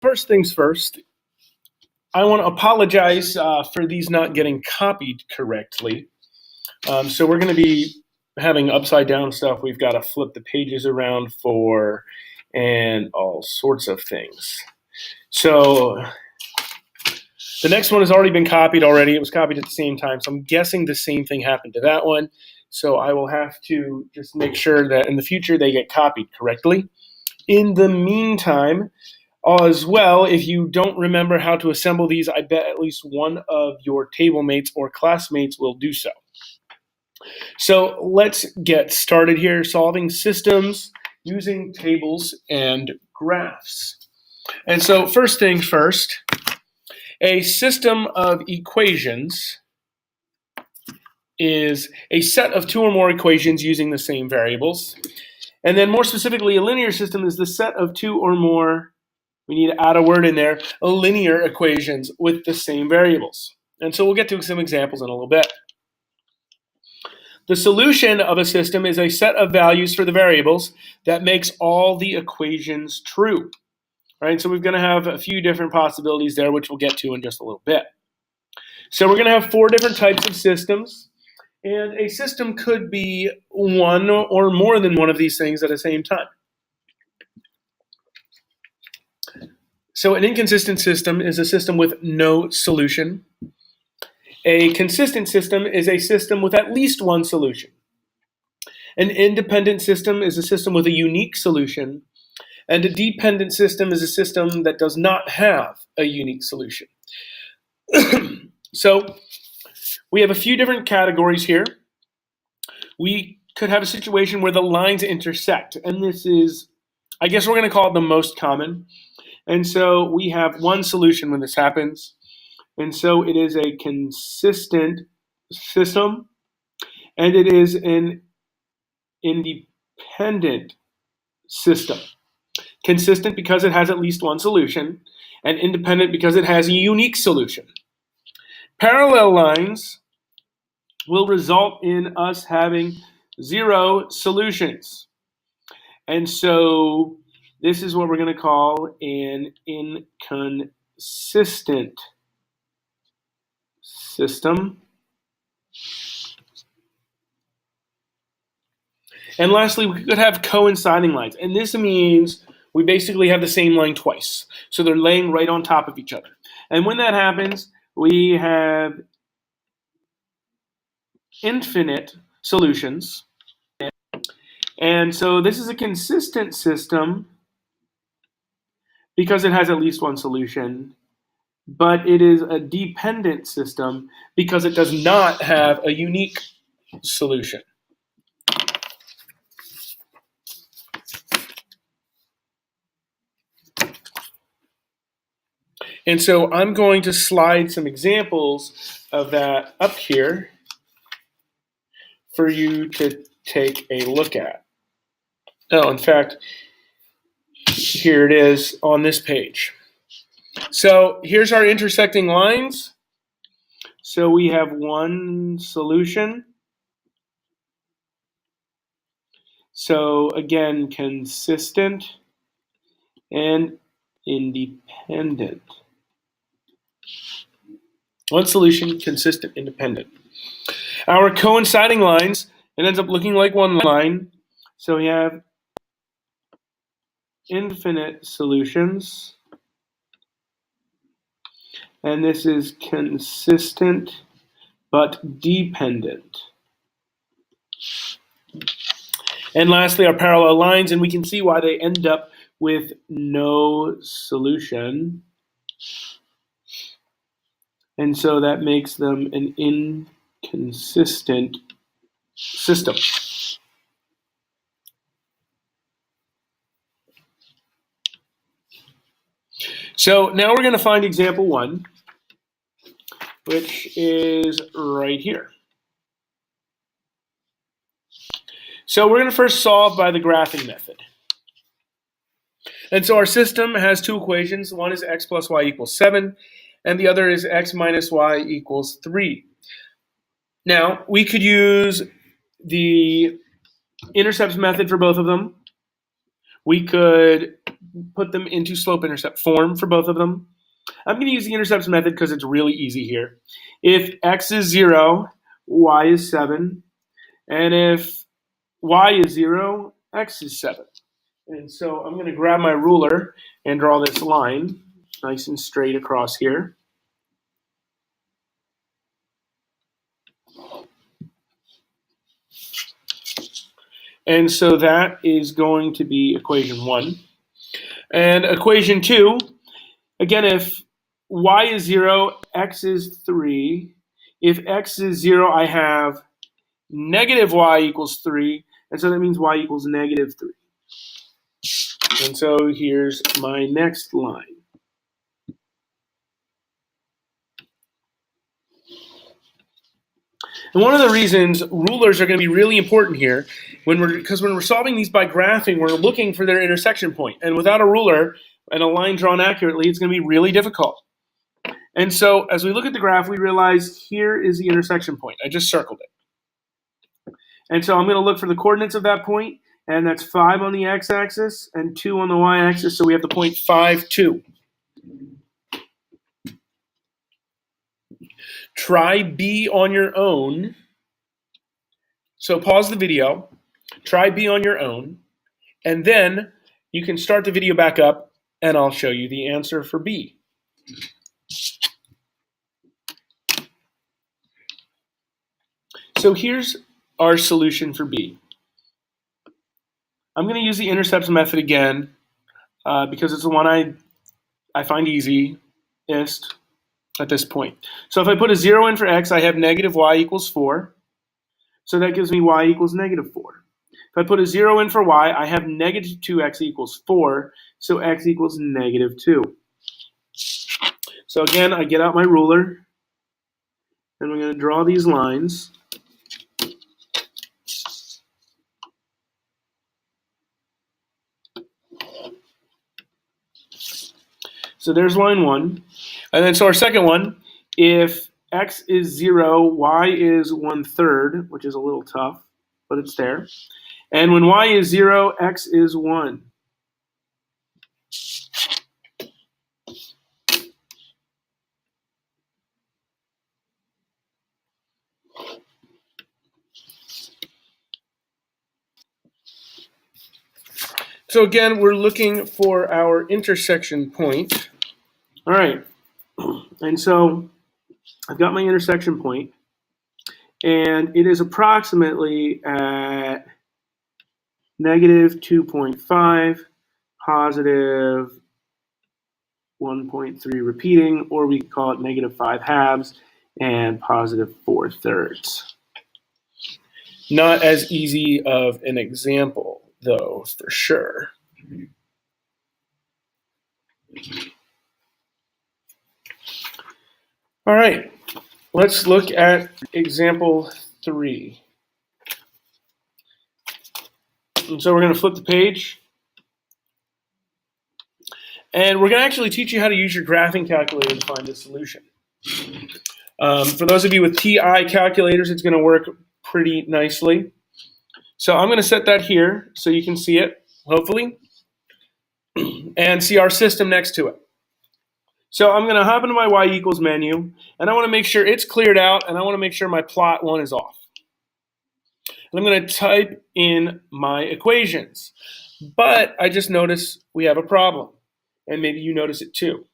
First things first, I want to apologize for these not getting copied correctly. So we're going to be having upside down stuff. We've got to flip the pages around for and all sorts of things. So the next one has already been copied already. It was copied at the same time. So I'm guessing the same thing happened to that one. So I will have to just make sure that in the future they get copied correctly. In the meantime, as well, if you don't remember how to assemble these, I bet at least one of your table mates or classmates will do so. So let's get started here, solving systems using tables and graphs. And so first things first, a system of equations is a set of two or more equations using the same variables. And then more specifically, a linear system is the set of two or more, we need to add a word in there, linear equations with the same variables. And so we'll get to some examples in a little bit. The solution of a system is a set of values for the variables that makes all the equations true. Right? So we're going to have a few different possibilities there, which we'll get to in just a little bit. So we're going to have four different types of systems. And a system could be one or more than one of these things at the same time. So an inconsistent system is a system with no solution. A consistent system is a system with at least one solution. An independent system is a system with a unique solution. And a dependent system is a system that does not have a unique solution. So we have a few different categories here. We could have a situation where the lines intersect. And this is, I guess we're going to call it the most common. And so we have one solution when this happens. And so it is a consistent system. And it is an independent system. Consistent because it has at least one solution. And independent because it has a unique solution. Parallel lines will result in us having zero solutions. And so this is what we're going to call an inconsistent system. And lastly, we could have coinciding lines. And this means we basically have the same line twice. So they're laying right on top of each other. And when that happens, we have infinite solutions. And so this is a consistent system because it has at least one solution, but it is a dependent system because it does not have a unique solution. And so I'm going to slide some examples of that up here for you to take a look at. Oh, in fact, here it is on this page. So here's our intersecting lines. So we have one solution. So again, consistent and independent. One solution, consistent, independent. Our coinciding lines, it ends up looking like one line. So we have infinite solutions. And this is consistent but dependent. And lastly, our parallel lines, and we can see why they end up with no solution. And so that makes them an inconsistent system. So now we're going to find example one, which is right here. So we're going to first solve by the graphing method. And so our system has two equations. One is x plus y equals 7, and the other is x minus y equals 3. Now, we could use the intercepts method for both of them. We could put them into slope-intercept form for both of them. I'm going to use the intercepts method because it's really easy here. If x is 0, y is 7. And if y is 0, x is 7. And so I'm going to grab my ruler and draw this line nice and straight across here. And so that is going to be equation 1. And equation 2, again, if y is 0, x is 3. If x is 0, I have negative y equals 3. And so that means y equals negative 3. And so here's my next line. And one of the reasons rulers are going to be really important here, because when we're solving these by graphing, we're looking for their intersection point. And without a ruler and a line drawn accurately, it's going to be really difficult. And so as we look at the graph, we realize here is the intersection point. I just circled it. And so I'm going to look for the coordinates of that point, and that's 5 on the x-axis and 2 on the y-axis. So we have the point 5, 2. Try B on your own. So pause the video, try B on your own, and then you can start the video back up and I'll show you the answer for B. So here's our solution for B. I'm going to use the intercepts method again because it's the one I find easiest at this point. So if I put a 0 in for x, I have negative y equals 4. So that gives me y equals negative 4. If I put a 0 in for y, I have negative 2x equals 4. So x equals negative 2. So again, I get out my ruler, and I'm going to draw these lines. So there's line 1. And then so our second one, if x is 0, y is 1/3, which is a little tough, but it's there. And when y is 0, x is 1. So again, we're looking for our intersection point. All right, and so I've got my intersection point, and it is approximately at negative 2.5, positive 1.3 repeating, or we could call it negative 5 halves, and positive 4/3. Not as easy of an example, though, for sure. All right, let's look at example 3. And so we're going to flip the page. And we're going to actually teach you how to use your graphing calculator to find the solution. For those of you with TI calculators, it's going to work pretty nicely. So I'm going to set that here so you can see it, hopefully, and see our system next to it. So I'm going to hop into my y equals menu, and I want to make sure it's cleared out, and I want to make sure my plot 1 is off. And I'm going to type in my equations. But I just noticed we have a problem, and maybe you notice it too,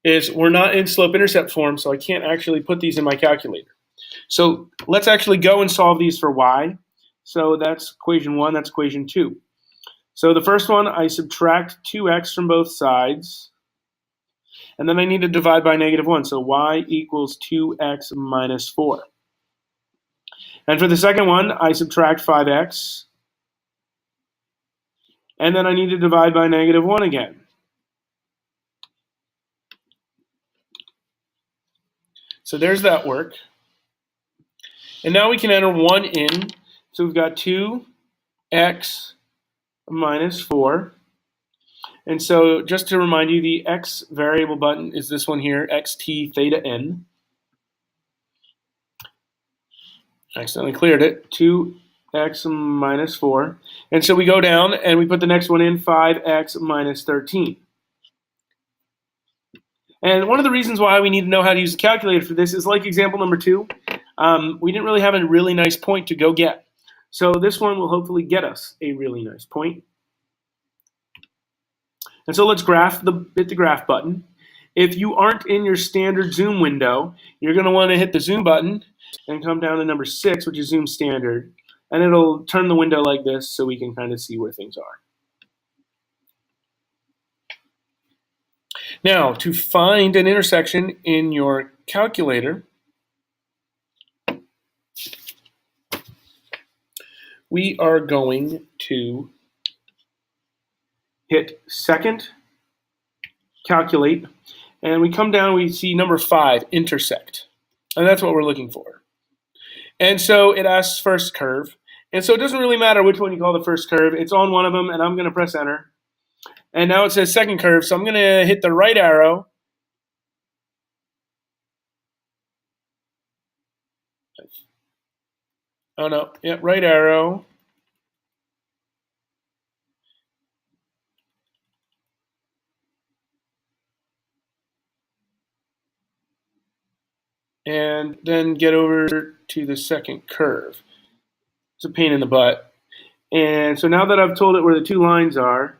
is we're not in slope-intercept form, so I can't actually put these in my calculator. So let's actually go and solve these for y. So that's equation 1, that's equation 2. So the first one, I subtract 2x from both sides. And then I need to divide by negative 1. So y equals 2x minus 4. And for the second one, I subtract 5x. And then I need to divide by negative 1 again. So there's that work. And now we can enter 1 in. So we've got 2x minus 4. And so just to remind you, the x variable button is this one here, xt theta n. I accidentally cleared it. 2 x minus 4. And so we go down and we put the next one in, 5x minus 13. And one of the reasons why we need to know how to use a calculator for this is like example number 2. We didn't really have a really nice point to go get. So this one will hopefully get us a really nice point. And so let's hit the graph button. If you aren't in your standard zoom window, you're going to want to hit the zoom button and come down to number 6, which is zoom standard. And it'll turn the window like this so we can kind of see where things are. Now, to find an intersection in your calculator, we are going to hit second, calculate, and we come down, we see number 5, intersect. And that's what we're looking for. And so it asks first curve. And so it doesn't really matter which one you call the first curve. It's on one of them, and I'm going to press enter. And now it says second curve, so I'm going to hit the right arrow. Oh, no. Yeah, right arrow. And then get over to the second curve. It's a pain in the butt. And so now that I've told it where the 2 lines are,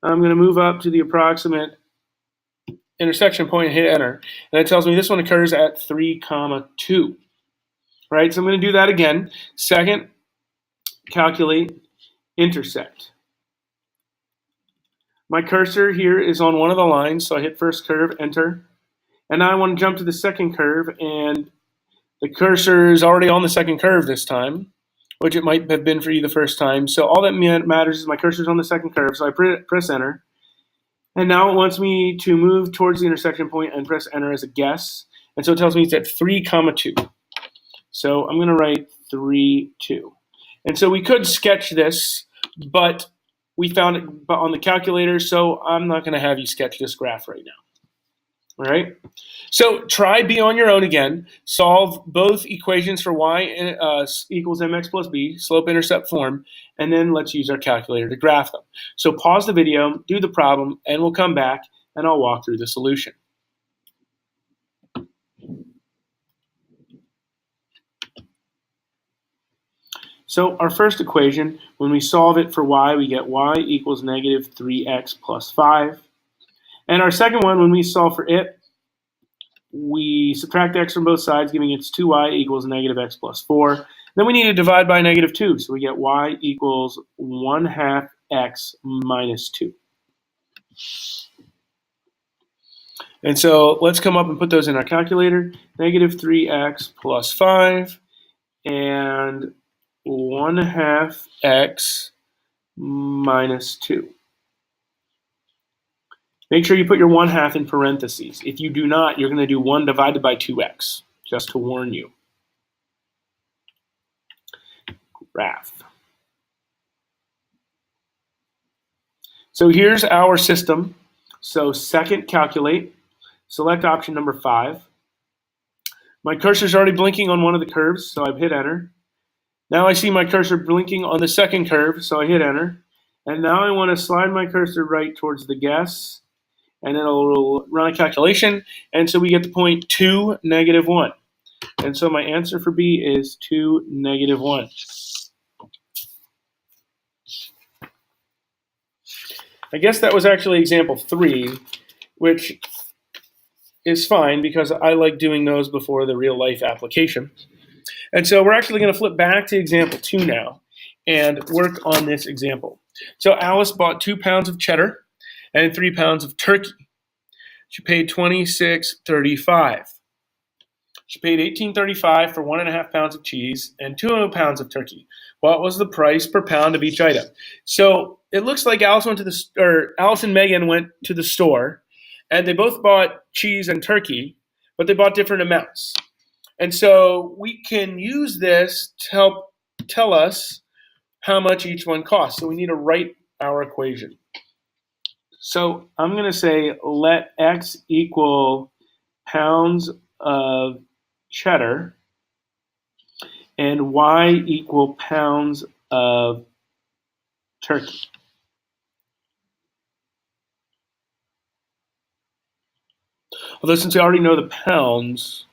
I'm going to move up to the approximate intersection point and hit enter. And it tells me this one occurs at 3, 2. Right? So I'm going to do that again. Second, calculate, intersect. My cursor here is on one of the lines, so I hit first curve, enter. And now I want to jump to the second curve, and the cursor is already on the second curve this time, which it might have been for you the first time. So all that matters is my cursor is on the second curve, so I press enter. And now it wants me to move towards the intersection point and press enter as a guess. And so it tells me it's at 3, 2. So I'm going to write 3, 2. And so we could sketch this, but we found it on the calculator, so I'm not going to have you sketch this graph right now. All right? So try B on your own again. Solve both equations for y equals mx plus b, slope-intercept form, and then let's use our calculator to graph them. So pause the video, do the problem, and we'll come back, and I'll walk through the solution. So our first equation, when we solve it for y, we get y equals negative 3x plus 5. And our second one, when we solve for it, we subtract x from both sides, giving it's 2y equals negative x plus 4. Then we need to divide by negative 2, so we get y equals 1/2 x minus 2. And so let's come up and put those in our calculator. Negative 3x plus 5 and 1/2 x minus 2. Make sure you put your 1/2 in parentheses. If you do not, you're going to do 1 divided by 2x, just to warn you. Graph. So here's our system. So second, calculate. Select option number 5. My cursor's already blinking on one of the curves, so I've hit enter. Now I see my cursor blinking on the second curve, so I hit enter. And now I want to slide my cursor right towards the guess, and it'll run a calculation. And so we get the point 2, negative 1. And so my answer for B is 2, negative 1. I guess that was actually example 3, which is fine because I like doing those before the real life application. And so we're actually going to flip back to example 2 now and work on this example. So Alice bought 2 pounds of cheddar and 3 pounds of turkey. She paid $26.35. She paid $18.35 for 1.5 pounds of cheese and 2 pounds of turkey. What was the price per pound of each item? So it looks like Alice and Megan went to the store, and they both bought cheese and turkey, but they bought different amounts. And so we can use this to help tell us how much each one costs. So we need to write our equation. So I'm going to say let x equal pounds of cheddar and Y equal pounds of turkey. Although since we already know the pounds,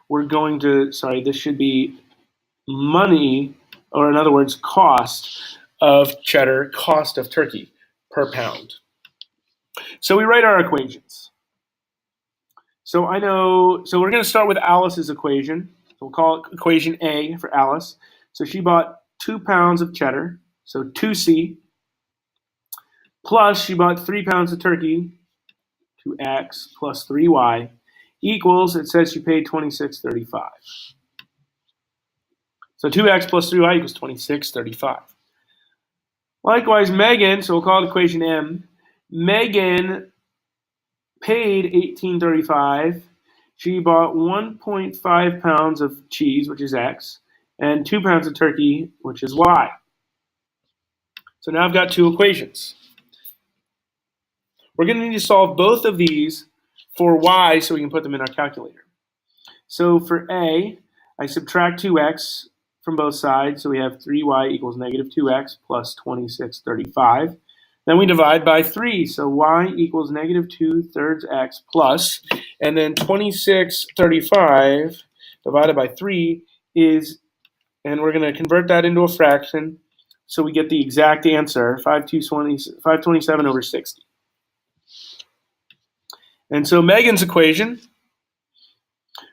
we're going to, sorry, this should be money, or in other words, cost of cheddar, cost of turkey per pound. So we write our equations. So we're going to start with Alice's equation. So we'll call it equation A for Alice. So she bought 2 pounds of cheddar, so 2C, plus she bought 3 pounds of turkey, 2x plus 3y, equals, it says she paid $26.35. So 2x plus 3y equals $26.35. Likewise, Megan, so we'll call it equation M, Megan paid $18.35. She bought 1.5 pounds of cheese, which is X, and 2 pounds of turkey, which is Y. So now I've got two equations. We're going to need to solve both of these for Y so we can put them in our calculator. So for A, I subtract 2X from both sides, so we have 3Y equals negative 2X plus 26.35. Then we divide by 3, so Y equals negative 2/3 X plus, and then 26.35 divided by 3 is, and we're going to convert that into a fraction, so we get the exact answer, 527 over 60. And so Megan's equation,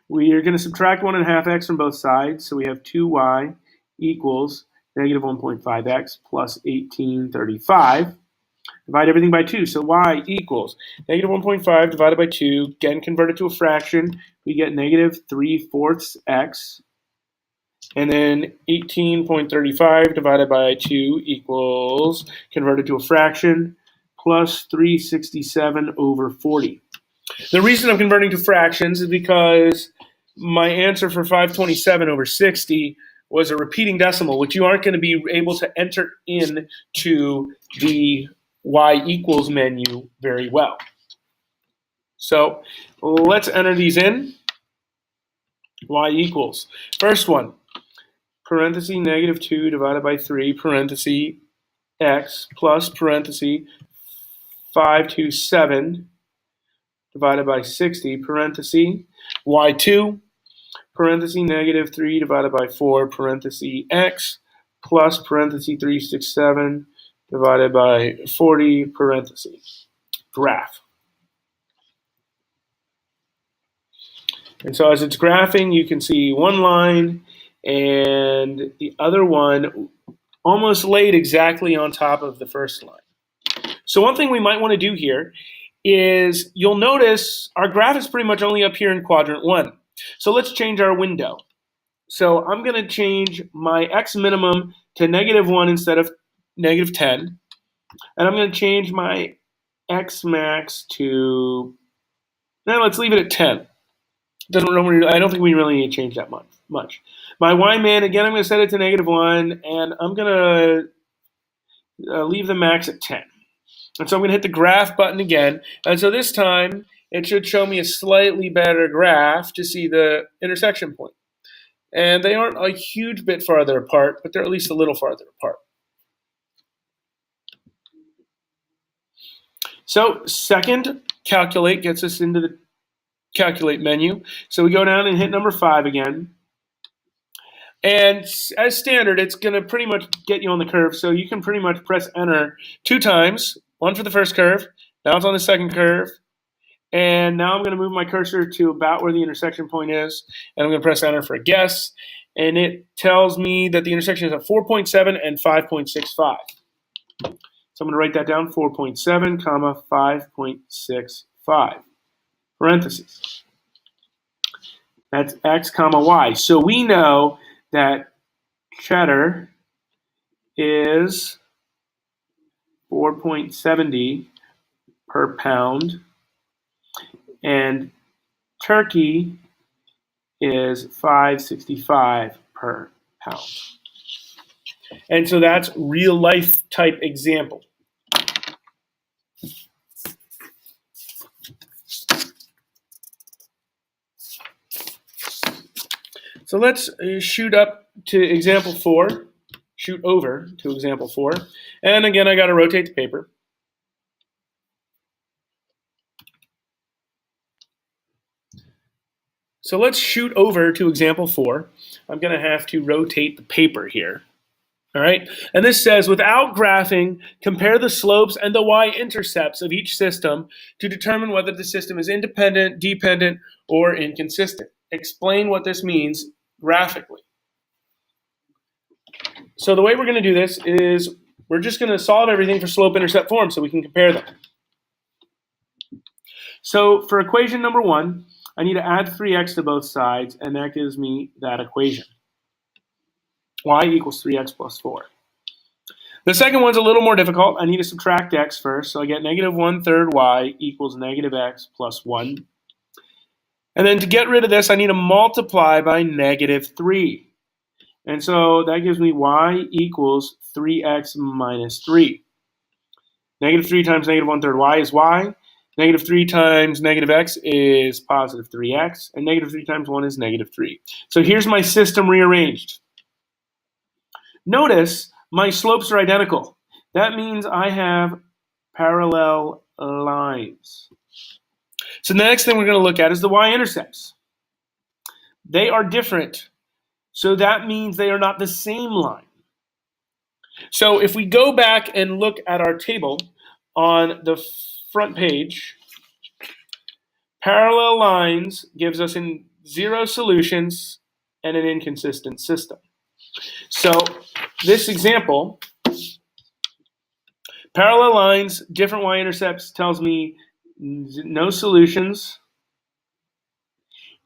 we are going to subtract 1.5x from both sides, so we have 2y equals negative 1.5x plus 18.35. Divide everything by 2, so y equals negative 1.5 divided by 2, again converted to a fraction, we get negative 3/4 x, and then 18.35 divided by 2 equals, converted to a fraction, plus 367 over 40. The reason I'm converting to fractions is because my answer for 527 over 60 was a repeating decimal, which you aren't going to be able to enter into the Y equals menu very well. So let's enter these in. Y equals. First one, parenthesis negative 2 divided by 3, parenthesis x plus parenthesis 527 divided by 60, parenthesis y2, parenthesis negative 3 divided by 4, parenthesis x plus parenthesis 367 divided by 40, parentheses, graph. And so as it's graphing, you can see one line and the other one almost laid exactly on top of the first line. So one thing we might want to do here is you'll notice our graph is pretty much only up here in quadrant 1. So let's change our window. So I'm going to change my x minimum to -1 instead of -10. And I'm going to change my x max to, now let's leave it at 10. I don't think we really need to change that much. My y min, again, I'm going to set it to -1, and I'm going to leave the max at 10. And so I'm going to hit the graph button again. And so this time, it should show me a slightly better graph to see the intersection point. And they aren't a huge bit farther apart, but they're at least a little farther apart. So second, calculate gets us into the calculate menu. So we go down and hit number 5 again. And as standard, it's going to pretty much get you on the curve. So you can pretty much press enter 2 times, one for the first curve, now it's on the second curve. And now I'm going to move my cursor to about where the intersection point is. And I'm going to press enter for a guess. And it tells me that the intersection is at 4.7 and 5.65. So I'm going to write that down, 4.7, comma, 5.65, parentheses. That's x, comma, y. So we know that cheddar is 4.70 per pound, and turkey is 5.65 per pound. And so that's real life type example. So So let's shoot up to example 4, shoot over to example 4. And again, I got to rotate the paper. So let's shoot over to example 4. I'm going to have to rotate the paper here. All right, and this says, without graphing, compare the slopes and the y-intercepts of each system to determine whether the system is independent, dependent, or inconsistent. Explain what this means graphically. So the way we're going to do this is we're just going to solve everything for slope-intercept form so we can compare them. So for equation number 1, I need to add 3x to both sides, and that gives me that equation. Y equals 3x plus 4. The second one's a little more difficult. I need to subtract x first, so I get negative 1/3 y equals negative x plus 1. And then to get rid of this, I need to multiply by negative 3. And so that gives me y equals 3x minus 3. Negative 3 times negative 1/3 y is y. Negative 3 times negative x is positive 3x. And negative 3 times 1 is negative 3. So here's my system rearranged. Notice my slopes are identical. That means I have parallel lines. So the next thing we're going to look at is the y-intercepts. They are different. So that means they are not the same line. So if we go back and look at our table on the front page, parallel lines gives us 0 solutions and an inconsistent system. So this example, parallel lines, different y-intercepts tells me no solutions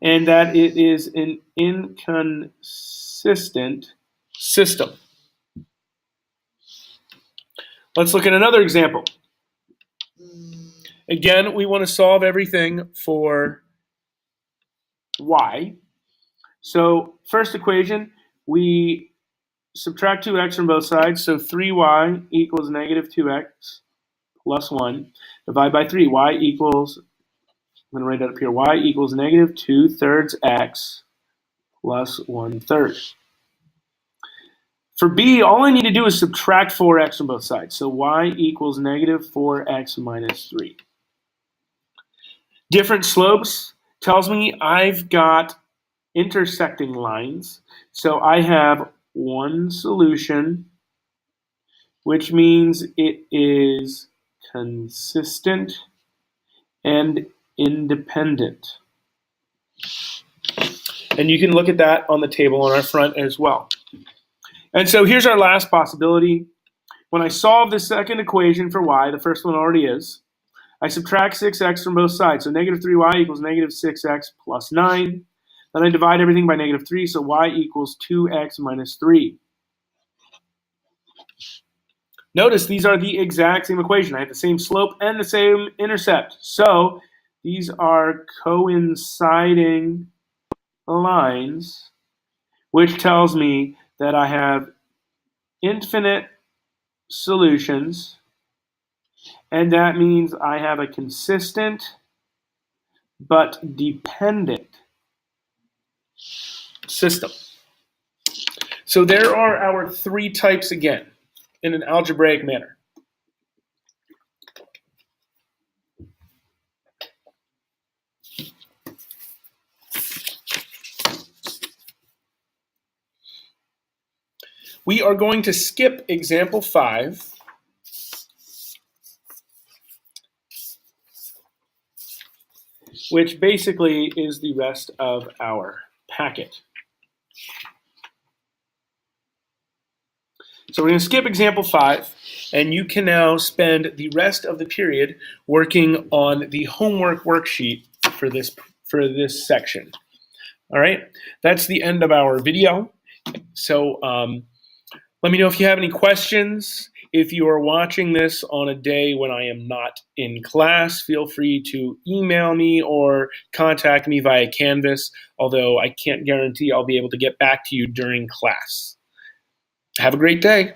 and that it is an inconsistent system. Let's look at another example. Again, we want to solve everything for y. So first equation, we subtract 2x from both sides, so 3y equals negative 2x plus 1. Divide by 3, y equals, I'm going to write it up here, y equals negative 2/3 x plus 1/3. For b, all I need to do is subtract 4x from both sides, so y equals negative 4x minus 3. Different slopes tells me I've got intersecting lines, so I have one solution, which means it is consistent and independent. And you can look at that on the table on our front as well. And so here's our last possibility. When I solve the second equation for y, the first one already is, I subtract 6x from both sides, so negative 3y equals negative 6x plus 9. Then I divide everything by negative 3, so y equals 2x minus 3. Notice these are the exact same equation. I have the same slope and the same intercept. So these are coinciding lines, which tells me that I have infinite solutions, and that means I have a consistent but dependent system. So there are our 3 types again in an algebraic manner. We are going to skip example 5. Which basically is the rest of our packet. So we're going to skip example 5, and you can now spend the rest of the period working on the homework worksheet for this section. All right, that's the end of our video. So let me know if you have any questions. If you are watching this on a day when I am not in class, feel free to email me or contact me via Canvas, although I can't guarantee I'll be able to get back to you during class. Have a great day.